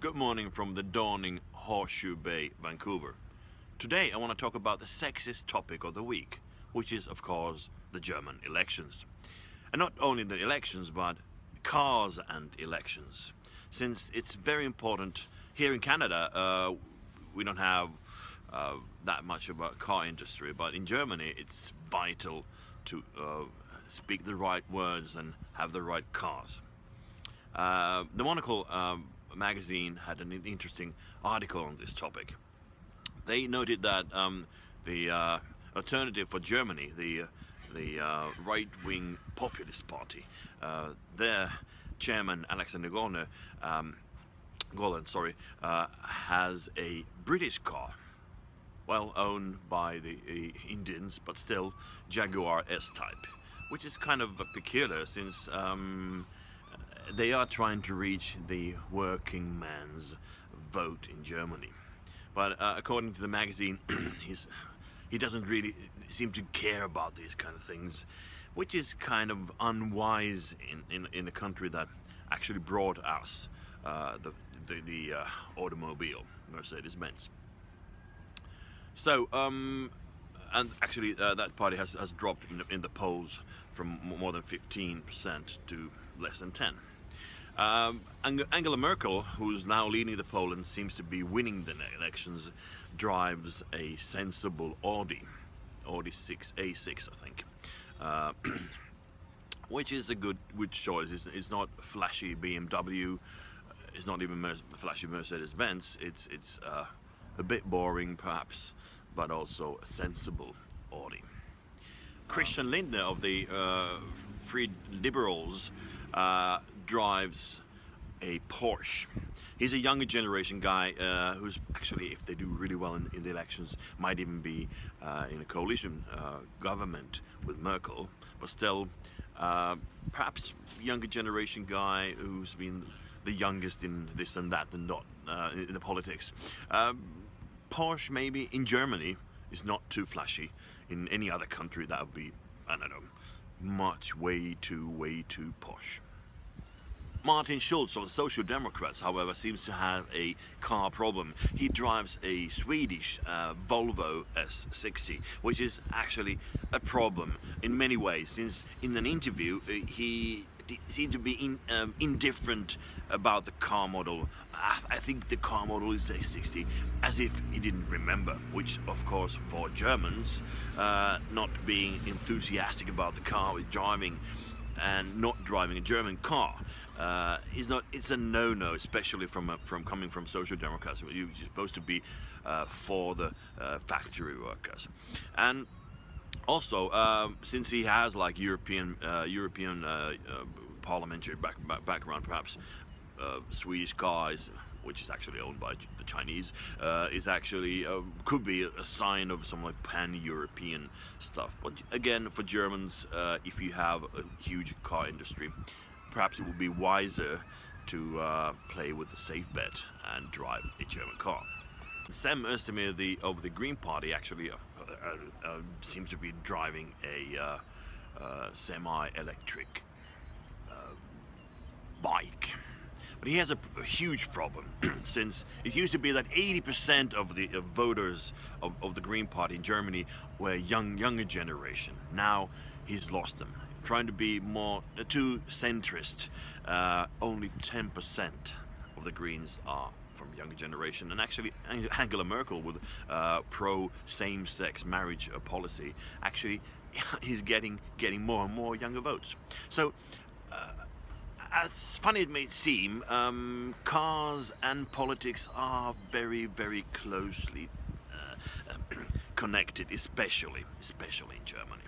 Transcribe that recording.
Good morning from the dawning Horseshoe Bay, Vancouver. Today I want to talk about the sexiest topic of the week, which is of course the German elections. And not only the elections, but cars and elections. Since it's very important here in Canada, we don't have that much of a car industry, but in Germany it's vital to speak the right words and have the right cars. The Monocle magazine had an interesting article on this topic. They noted that the alternative for Germany, the right-wing populist party, their chairman Alexander Golan, has a British car, well owned by the Indians, but still Jaguar S-Type, which is kind of peculiar since they are trying to reach the working man's vote in Germany. But according to the magazine, he doesn't really seem to care about these kind of things, which is kind of unwise in a country that actually brought us the automobile, Mercedes-Benz. So, and actually that party has dropped in the polls from more than 15% to less than 10%. Angela Merkel, who's now leading the poll and seems to be winning the elections, drives a sensible Audi 6 A6, I think, which is a good choice. It's not flashy BMW, it's not even flashy Mercedes-Benz. It's a bit boring perhaps, but also a sensible Audi. Christian Lindner of the Free Liberals drives a Porsche. He's a younger generation guy who's actually, if they do really well in the elections, might even be in a coalition government with Merkel, but still perhaps younger generation guy who's been the youngest in this and that and not in the politics. Porsche maybe in Germany is not too flashy. In any other country that would be, I don't know, way too posh. Martin Schulz of the Social Democrats, however, seems to have a car problem. He drives a Swedish Volvo S60, which is actually a problem in many ways, since in an interview he seemed to be indifferent about the car model. I think the car model is A60, as if he didn't remember, which of course for Germans, not being enthusiastic about the car with driving and not driving a German car it's a no-no, especially from coming from Social Democrats. You're supposed to be for the factory workers. And also, since he has like European parliamentary background, perhaps Swedish cars, which is actually owned by the Chinese, is actually could be a sign of some like pan-European stuff. But again, for Germans, if you have a huge car industry, perhaps it would be wiser to play with a safe bet and drive a German car. Sam Özdemir of the Green Party actually seems to be driving a semi-electric bike. But he has a huge problem, since it used to be that 80% of the voters of the Green Party in Germany were younger generation. Now he's lost them. Trying to be more too centrist, only 10% of the Greens are from younger generation, and actually Angela Merkel with pro same-sex marriage policy actually is getting more and more younger votes. So as funny it may seem, cars and politics are very, very closely connected, especially in Germany.